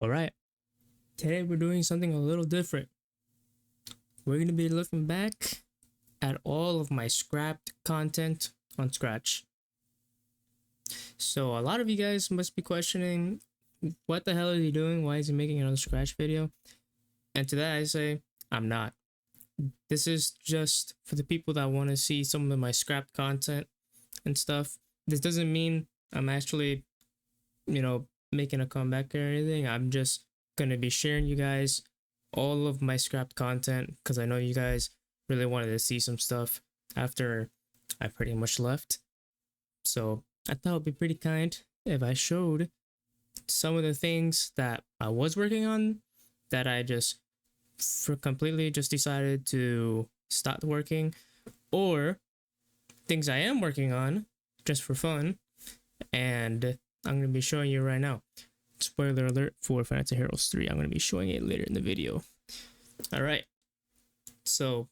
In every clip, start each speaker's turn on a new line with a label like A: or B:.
A: Alright, today we're doing something a little different. We're going to be looking back at all of my scrapped content on Scratch. So a lot of you guys must be questioning, what the hell is he doing? Why is he making another Scratch video? And to that I say, I'm not. This is just for the people that want to see some of my scrapped content and stuff. This doesn't mean I'm actually, making a comeback or anything. I'm just gonna be sharing you guys all of my scrapped content because I know you guys really wanted to see some stuff after I pretty much left. So I thought it would be pretty kind if I showed some of the things that I was working on that I just completely just decided to stop working, or things I am working on just for fun, and I'm going to be showing you right now. Spoiler alert for FNAH 3. I'm going to be showing it later in the video. Alright, so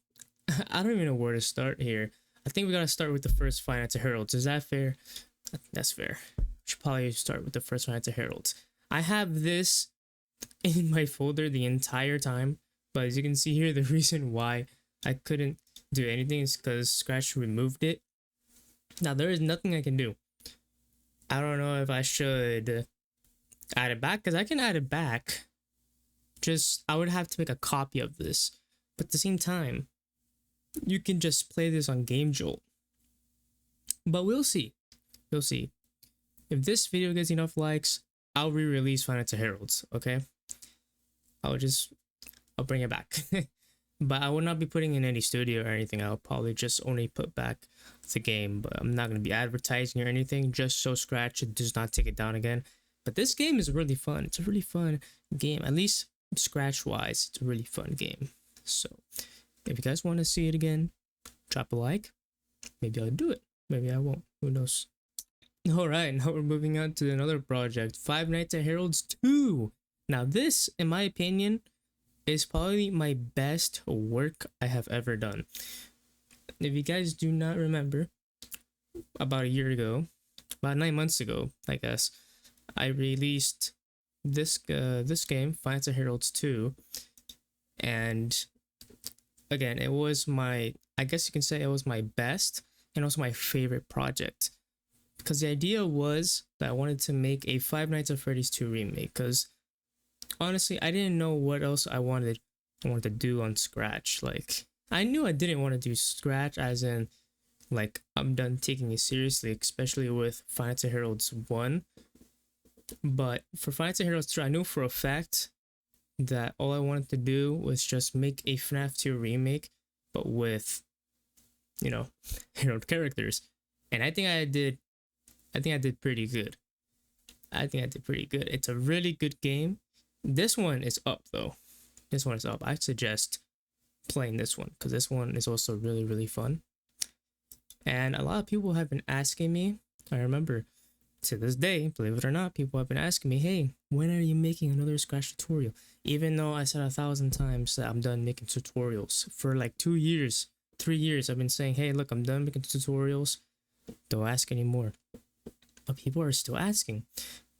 A: I don't even know where to start here. I think we got to start with the first FNAH Heralds. Is that fair? That's fair. Should probably start with the first FNAH Heralds. I have this in my folder the entire time, but as you can see here, the reason why I couldn't do anything is because Scratch removed it. Now there is nothing I can do. I don't know if I should add it back, because I can add it back. Just, I would have to make a copy of this. But at the same time, you can just play this on Game Jolt. But we'll see. We'll see. If this video gets enough likes, I'll re-release FNAH Heralds, okay? I'll bring it back. But I will not be putting in any studio or anything. I'll probably just only put back the game, but I'm not going to be advertising or anything, just so Scratch does not take it down again. But this game is really fun. It's a really fun game, at least Scratch wise. It's a really fun game. So if you guys want to see it again, drop a like. Maybe I'll do it, maybe I won't, who knows. All right, now we're moving on to another project, Five Nights at Herald's 2. Now this, in my opinion, is probably my best work I have ever done. If you guys do not remember, about a year ago, about 9 months ago, I guess, I released this game, Five Nights at Herald's 2, and again, it was my, I guess you can say it was my best and also my favorite project, because the idea was that I wanted to make a Five Nights at Freddy's 2 remake, because honestly, I didn't know what else I wanted to do on Scratch. Like, I knew I didn't want to do Scratch as in, like, I'm done taking it seriously, especially with Five Nights at Herald's 1. But for Five Nights at Herald's 2, I knew for a fact that all I wanted to do was just make a FNAF 2 remake, but with, Herald characters. And I think I did pretty good. It's a really good game. This one is up though. This one is up. I suggest playing this one because this one is also really, really fun. And a lot of people have been asking me, I remember to this day, believe it or not, people have been asking me, hey, when are you making another Scratch tutorial? Even though I said 1,000 times that I'm done making tutorials. For like 2 years, 3 years, I've been saying, hey, look, I'm done making tutorials. Don't ask anymore. But people are still asking.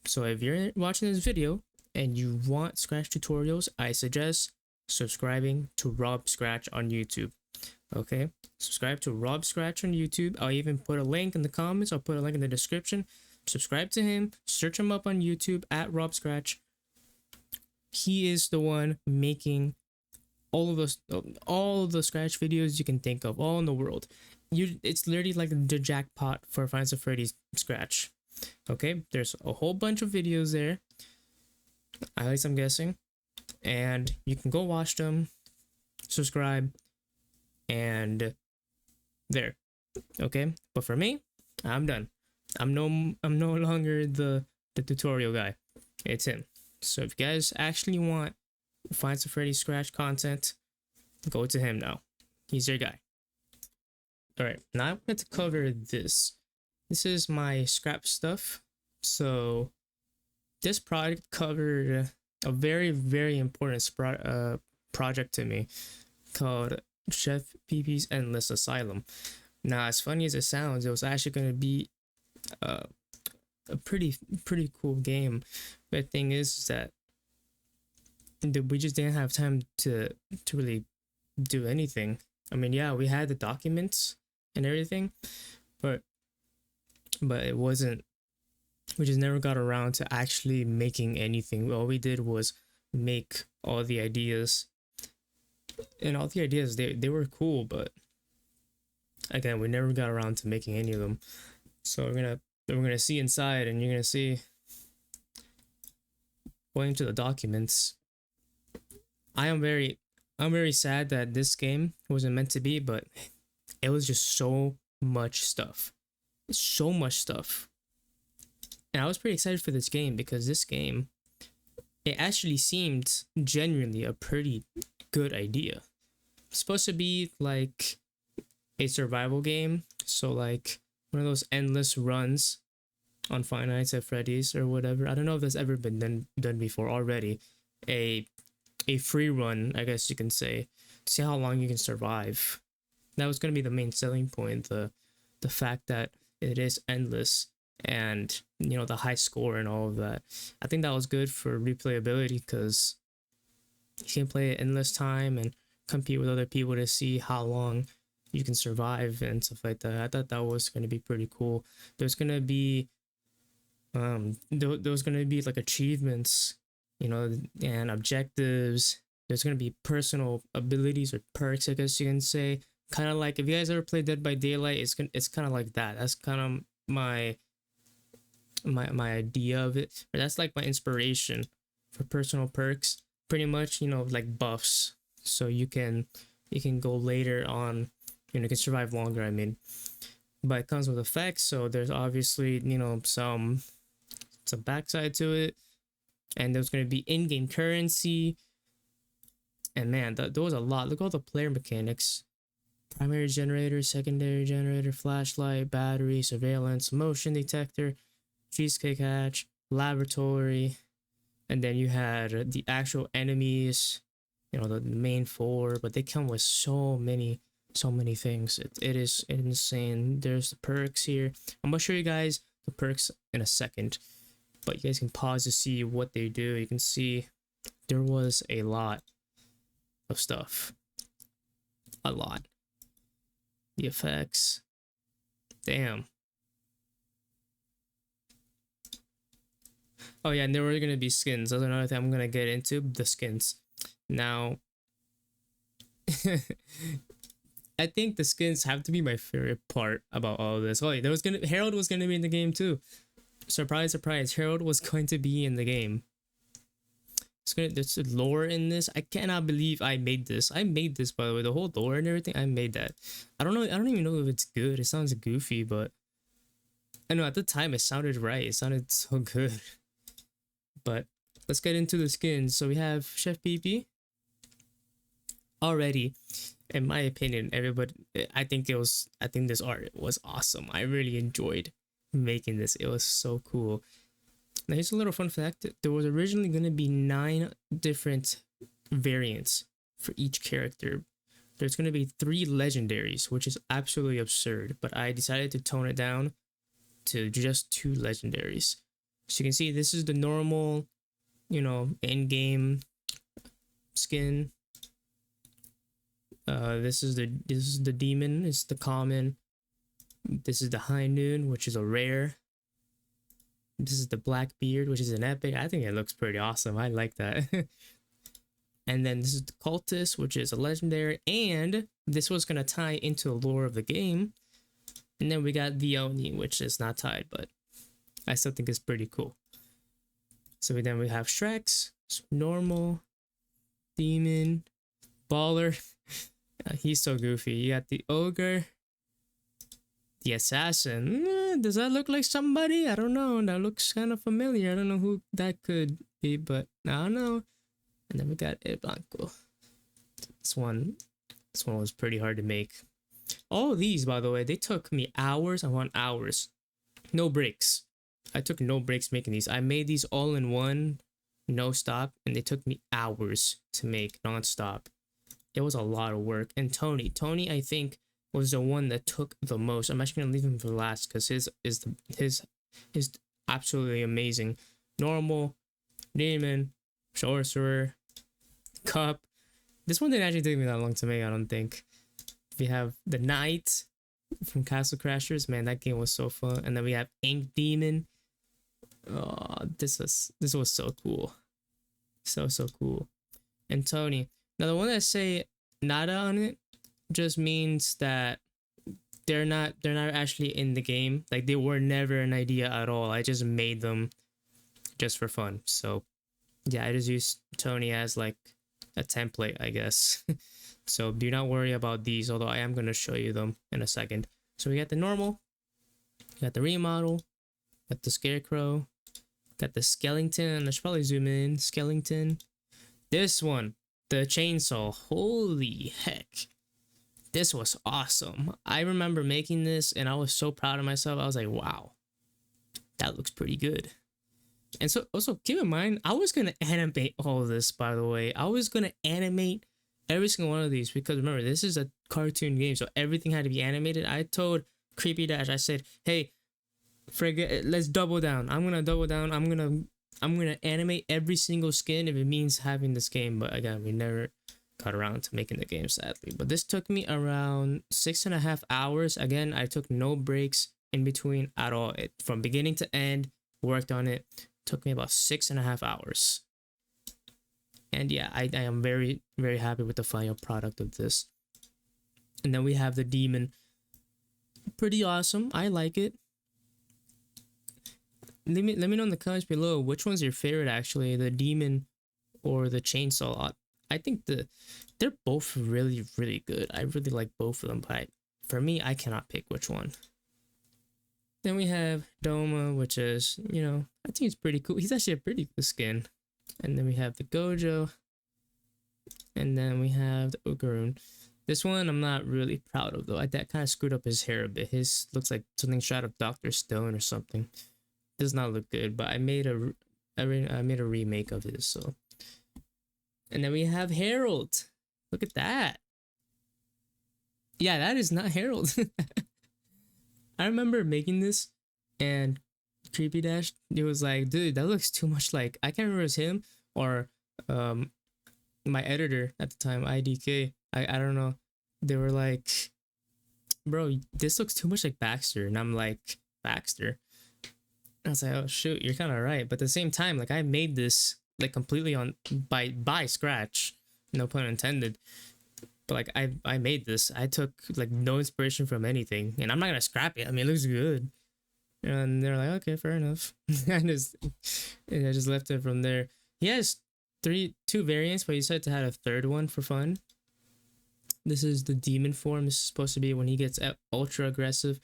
A: So if you're watching this video and you want Scratch tutorials, I suggest subscribing to Rob Scratch on YouTube. Okay, subscribe to Rob Scratch on YouTube. I'll even put a link in the comments. I'll put a link in the description. Subscribe to him. Search him up on YouTube at Rob Scratch. He is the one making all of the Scratch videos you can think of, all in the world. It's literally like the jackpot for Five Nights at Freddy's Scratch. Okay, there's a whole bunch of videos there, at least I'm guessing, and you can go watch them, subscribe, and there. Okay, but for me, I'm done. I'm no longer the tutorial guy. It's him. So if you guys actually want Five Nights at Freddy's Scratch content, go to him now. He's your guy. Alright, now I'm going to cover this. This is my scrap stuff. So this project covered a very, very important project to me called Chef Pee-Pee's Endless Asylum. Now, as funny as it sounds, it was actually going to be a pretty cool game. But the thing is that we just didn't have time to really do anything. I mean, yeah, we had the documents and everything, but it wasn't. We just never got around to actually making anything. All we did was make all the ideas, and all the ideas they were cool, but again, we never got around to making any of them. So we're gonna see inside, and you're gonna see going to the documents. I'm very sad that this game wasn't meant to be, but it was just so much stuff. So much stuff. And I was pretty excited for this game because this game, it actually seemed genuinely a pretty good idea. It's supposed to be like a survival game, so like one of those endless runs on Five Nights at Freddy's or whatever. I don't know if that's ever been done before already. A free run, I guess you can say, to see how long you can survive. That was gonna be the main selling point, the fact that it is endless and the high score and all of that. I think that was good for replayability because you can play it endless time and compete with other people to see how long you can survive and stuff like that. I thought that was going to be pretty cool. There's going to be there's going to be like achievements, and objectives. There's going to be personal abilities or perks, I guess you can say. Kind of like if you guys ever played Dead by Daylight, it's kind of like that. That's kind of my idea of it. Or that's like my inspiration for personal perks. Pretty much, like buffs, so you can go later on. You can survive longer. I mean, but it comes with effects. So there's obviously some backside to it, and there's going to be in-game currency. And man, there was a lot. Look at all the player mechanics: primary generator, secondary generator, flashlight, battery, surveillance, motion detector, cheesecake hatch, laboratory, and then you had the actual enemies, the main four. But they come with so many things. It is insane. There's the perks here. I'm gonna show you guys the perks in a second, but you guys can pause to see what they do. You can see there was a lot of stuff. A lot. The effects. Damn. Oh yeah, and there were gonna be skins. That's another thing I'm gonna get into, the skins. Now, I think the skins have to be my favorite part about all of this. Oh, yeah, Harold was gonna be in the game too. Surprise, surprise! Harold was going to be in the game. There's lore in this. I cannot believe I made this. I made this, by the way. The whole lore and everything. I made that. I don't know. I don't even know if it's good. It sounds goofy, but I know at the time it sounded right. It sounded so good. But let's get into the skins. So we have Chef PP. Already, in my opinion, I think this art was awesome. I really enjoyed making this. It was so cool. Now here's a little fun fact. There was originally going to be 9 different variants for each character. There's going to be 3 legendaries, which is absolutely absurd, but I decided to tone it down to just 2 legendaries. So you can see this is the normal, in-game skin. This is the demon. It's the common. This is the high noon, which is a rare. This is the Blackbeard, which is an epic. I think it looks pretty awesome. I like that. And then this is the cultist, which is a legendary. And this was going to tie into the lore of the game. And then we got the Oni, which is not tied, but I still think it's pretty cool. So then we have Shreks, normal, demon, baller. He's so goofy. You got the ogre, the assassin. Does that look like somebody? I don't know. That looks kind of familiar. I don't know who that could be, but I don't know. And then we got El Blanco. This one was pretty hard to make. All of these, by the way, they took me hours. I want hours. No breaks. I took no breaks making these. I made these all in one, no stop, and they took me hours to make non-stop. It was a lot of work. And Tony, I think, was the one that took the most. I'm actually gonna leave him for last because his is absolutely amazing. Normal, demon, sorcerer, cup. This one didn't actually take me that long to make, I don't think. We have the Knight from Castle Crashers. Man, that game was so fun. And then we have Ink Demon. Oh, this was so cool. So cool. And Tony. Now the one that say nada on it just means that they're not actually in the game. Like they were never an idea at all. I just made them just for fun. So yeah, I just used Tony as like a template, I guess. So do not worry about these, although I am going to show you them in a second. So we got the normal, got the remodel, got the scarecrow, got the skeleton. I should probably zoom in. Skeleton. This one, the chainsaw. Holy heck. This was awesome. I remember making this and I was so proud of myself. I was like, wow, that looks pretty good. And so also keep in mind, I was going to animate all of this, by the way. I was going to animate every single one of these because remember, this is a cartoon game, so everything had to be animated. I told Creepy Dash, I said, hey, forget, let's double down. I'm going to double down. I'm going to animate every single skin if it means having this game. But again, we never got around to making the game, sadly. But this took me around 6.5 hours. Again, I took no breaks in between at all. From beginning to end, worked on it. Took me about 6.5 hours. And yeah, I am very, very happy with the final product of this. And then we have the demon. Pretty awesome. I like it. Let me know in the comments below which one's your favorite, actually, the demon or the chainsaw. I think they're both really, really good. I really like both of them, but for me, I cannot pick which one. Then we have Doma, which is, you know, I think he's pretty cool. He's actually a pretty cool skin. And then we have the Gojo. And then we have the Ukarun. This one I'm not really proud of, though. That kind of screwed up his hair a bit. His looks like something shot of Dr. Stone or something. Does not look good, but I made a remake of his, so. And then we have Harold. Look at that. Yeah, that is not Harold. I remember making this and Creepy Dash, it was like, dude, that looks too much like, I can't remember if it was him or my editor at the time, IDK. I don't know. They were like, bro, this looks too much like Baxter. And I'm like, Baxter? I was like, oh shoot, you're kind of right. But at the same time, like I made this like completely on by scratch, no pun intended. But like I made this. I took like no inspiration from anything, and I'm not gonna scrap it. I mean, it looks good. And they're like, okay, fair enough. I just left it from there. He has two variants, but he said to have a third one for fun. This is the demon form. This is supposed to be when he gets ultra aggressive.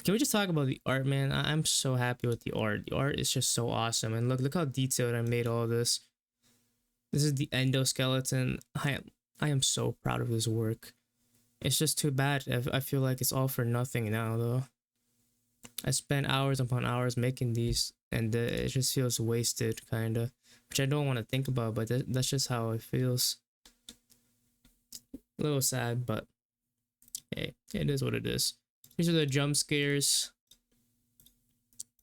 A: Can we just talk about the art, man? I'm so happy with the art. The art is just so awesome. And look how detailed I made all this. This is the endoskeleton. I am so proud of this work. It's just too bad. I feel like it's all for nothing now, though. I spent hours upon hours making these, and it just feels wasted, kind of. Which I don't want to think about, but that's just how it feels. A little sad, but hey, it is what it is. These are the jump scares.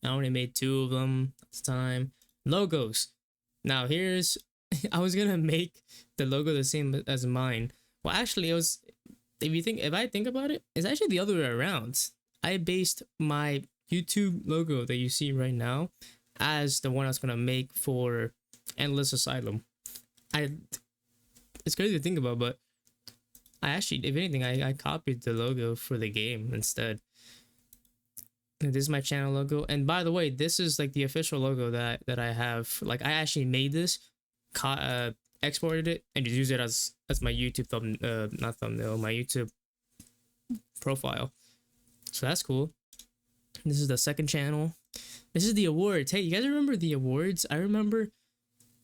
A: I only made 2 of them at the time. Logos. Now here's, I was gonna make the logo the same as mine. Well, actually, it was. If I think about it, it's actually the other way around. I based my YouTube logo that you see right now as the one I was gonna make for Endless Asylum. It's crazy to think about, but I actually, if anything, I copied the logo for the game instead. This is my channel logo, and by the way, this is like the official logo that I have. Like I actually made this, exported it, and just used it as my YouTube not thumbnail, my YouTube profile. So that's cool. This is the second channel. This is the awards. Hey, you guys remember the awards? I remember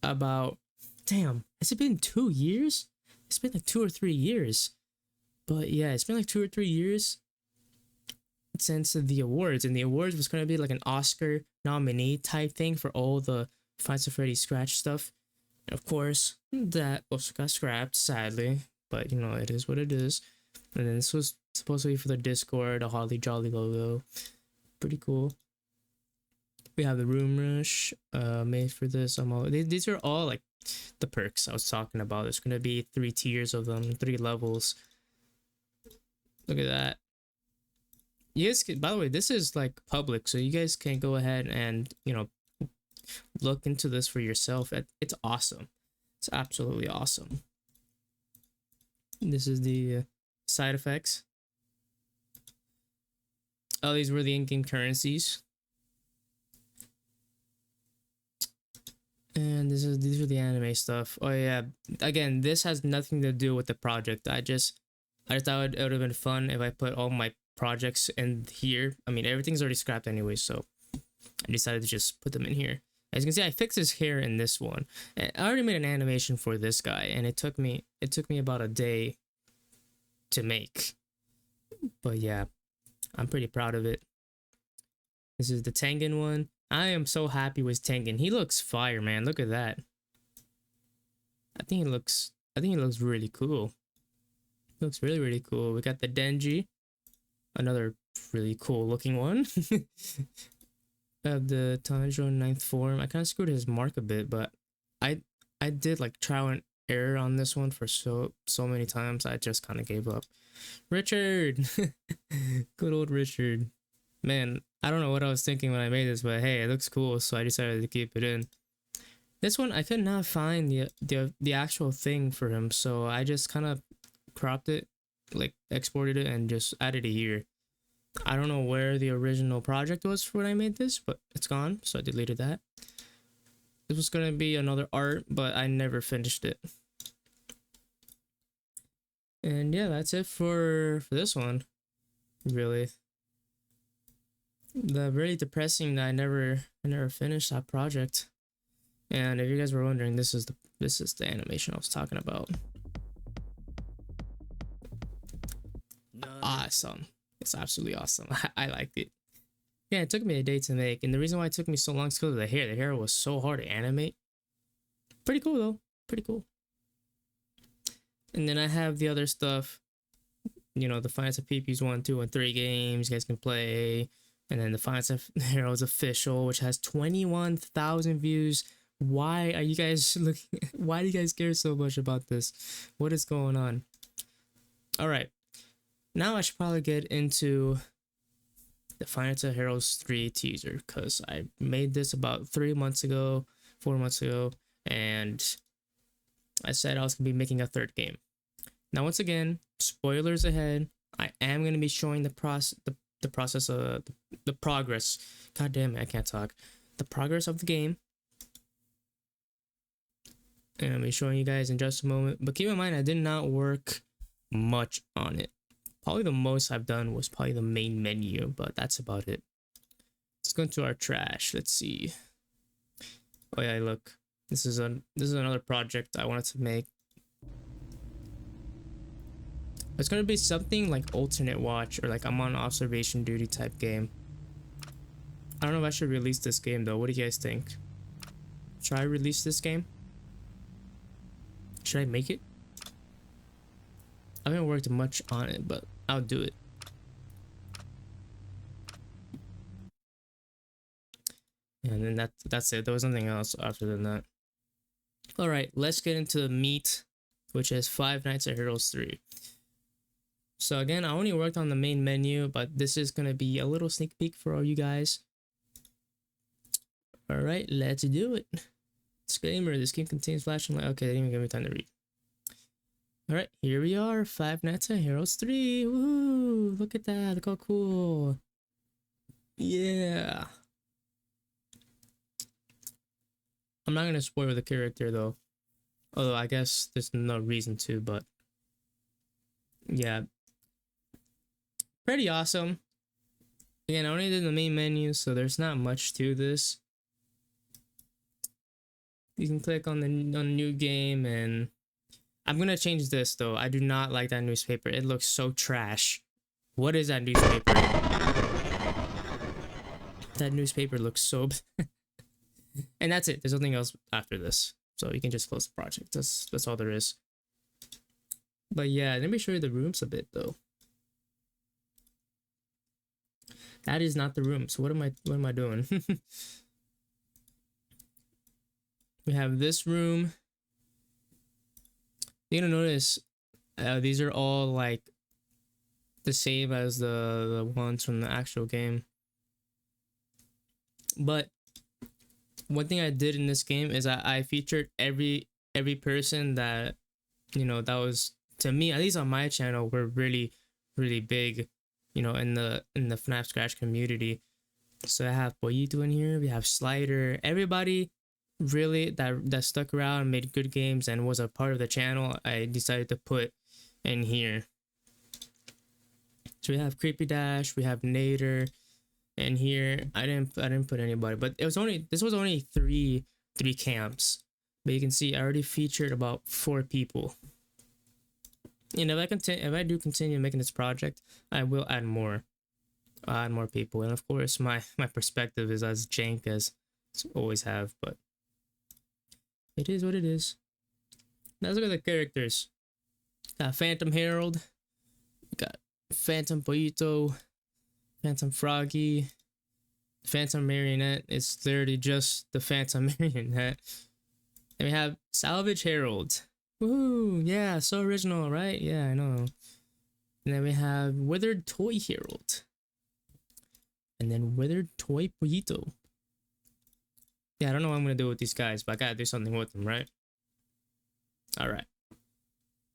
A: about, damn, has it been 2 years? It's been like 2 or 3 years. But yeah, it's been like 2 or 3 years since the awards. And the awards was going to be like an Oscar nominee type thing for all the Five Nights at Freddy's scratch stuff. And of course, that also got scrapped, sadly. But you know, it is what it is. And then this was supposed to be for the Discord, the Holly Jolly logo. Pretty cool. We have the Room Rush made for this. These are all like the perks I was talking about. There's gonna be 3 tiers of them, 3 levels. Look at that. You guys can, by the way, this is like public, so you guys can go ahead and, you know, look into this for yourself. It's awesome. It's absolutely awesome. This is the side effects. Oh, these were the in-game currencies. And these are the anime stuff. Oh yeah, again, this has nothing to do with the project. I just thought it would have been fun if I put all my projects in here. I mean, everything's already scrapped anyway, so I decided to just put them in here. As you can see, I fixed his hair in this one. And I already made an animation for this guy, and it took me about a day to make. But yeah, I'm pretty proud of it. This is the Tengen one. I am so happy with Tengen. He looks fire, man. Look at that. I think he looks really cool. He looks really, really cool. We got the Denji, another really cool looking one. The Tanjiro 9th form. I kind of screwed his mark a bit, but I did like trial and error on this one for so many times. I just kind of gave up. Richard, good old Richard. Man, I don't know what I was thinking when I made this, but hey, it looks cool, so I decided to keep it in. This one I could not find the actual thing for him, so I just kind of cropped it, like exported it, and just added it here. I don't know where the original project was for when I made this, but it's gone, so I deleted that. This was gonna be another art, but I never finished it. And yeah, that's it for this one. Really. The very depressing that I never finished that project. And if you guys were wondering, this is the animation I was talking about. Awesome. It's absolutely awesome. I liked it. Yeah, it took me a day to make, and the reason why it took me so long is because of the hair. The hair was so hard to animate. Pretty cool though. Pretty cool. And then I have the other stuff. You know, the Finance of PP's 1, 2, and 3 games you guys can play. And then the Finance of Heroes official, which has 21,000 views. Why are you guys looking? Why do you guys care so much about this? What is going on? All right. Now I should probably get into the Finance of Heroes 3 teaser, because I made this about 4 months ago, and I said I was going to be making a 3rd game. Now, once again, spoilers ahead. I am going to be showing the process of the progress. God damn it, I can't talk. The progress of the game. And I'll be showing you guys in just a moment. But keep in mind, I did not work much on it. Probably the most I've done was probably the main menu, but that's about it. Let's go into our trash. Let's see. Oh yeah, look. This is another project I wanted to make. It's gonna be something like alternate watch or like I'm on observation duty type game. I don't know if I should release this game though. What do you guys think? Should I release this game? Should I make it? I haven't worked much on it, but I'll do it. And then that's it. There was nothing else after than that. All right, let's get into the meat, which is Five Nights at Heroes 3. So again, I only worked on the main menu, but this is gonna be a little sneak peek for all you guys. All right, let's do it. Disclaimer: this game contains flashing light. Okay, they didn't even give me time to read. All right, here we are, Five Nights at Heroes 3. Woo! Look at that. Look how cool. Yeah. I'm not gonna spoil the character though, although I guess there's no reason to. But yeah, pretty awesome. Again, I only did the main menu, so there's not much to this. You can click on the new game, and I'm gonna change this though. I do not like that newspaper. It looks so trash. What is that newspaper? That newspaper looks so bad. And that's it. There's nothing else after this, so you can just close the project. That's all there is. But yeah, let me show you the rooms a bit though. That is not the room. So what am I doing? We have this room. you're gonna notice these are all like the same as the ones from the actual game. But one thing I did in this game is I featured every person that, you know, that was, to me, at least on my channel, were really big, you know, in the FNAF Scratch community. So I have Boyito in here, we have Slider, everybody really that stuck around and made good games and was a part of the channel, I decided to put in here. So we have Creepy Dash, we have Nader, and here I didn't put anybody, but this was only three camps. But you can see I already featured about 4 people. And if I do continue making this project, I will add more. I'll add more people, and of course my perspective is as jank as always have, but it is what it is. Now let's look at the characters. Got Phantom Harold, got Phantom Boyito, Phantom Froggy, Phantom Marionette. It's literally just the Phantom Marionette. And we have Salvage Harold. Woohoo! Yeah, so original, right? Yeah, I know. And then we have Withered Toy Harold. And then Withered Toy Boyito. Yeah, I don't know what I'm gonna do with these guys, but I gotta do something with them, right? Alright.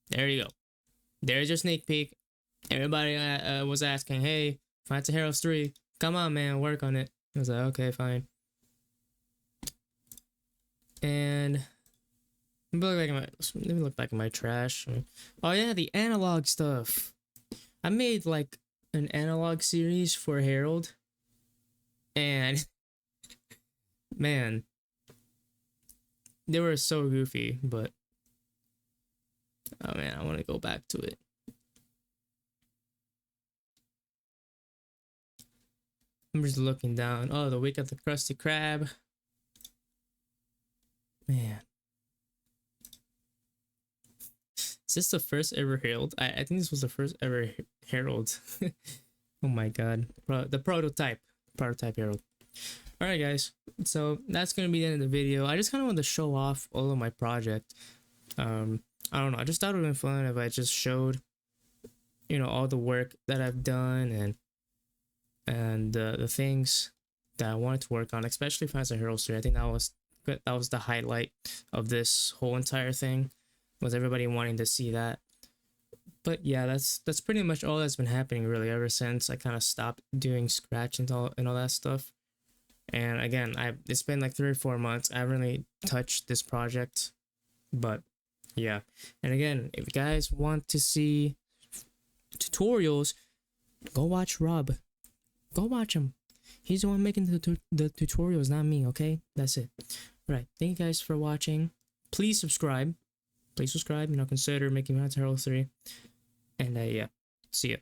A: There you go. There's your sneak peek. Everybody was asking, hey, Phantom Heroes 3, come on, man, work on it. I was like, okay, fine. And let me look back at my trash. Oh yeah, the analog stuff. I made like an analog series for Harold, and man, they were so goofy, but oh man, I want to go back to it. I'm just looking down. Oh, the Week of the Krusty Krab. Man. Is this the first ever Herald? I think this was the first ever Herald. Oh my god. The prototype. Prototype Herald. Alright guys. So that's going to be the end of the video. I just kind of want to show off all of my project. I don't know. I just thought it would have been fun if I just showed, you know, all the work that I've done and the things that I wanted to work on, especially Phantom Heroes 3. I think that was the highlight of this whole entire thing, was everybody wanting to see that. But yeah, that's pretty much all that's been happening really ever since I kind of stopped doing Scratch and all that stuff. And again, it's been like 3 or 4 months. I haven't really touched this project, but yeah. And again, if you guys want to see tutorials, go watch Rob. Go watch him. He's the one making the tutorials, not me, okay? That's it. Alright, thank you guys for watching. Please subscribe. Please subscribe, you know, consider making Phantom Heroes 3. And yeah, see ya.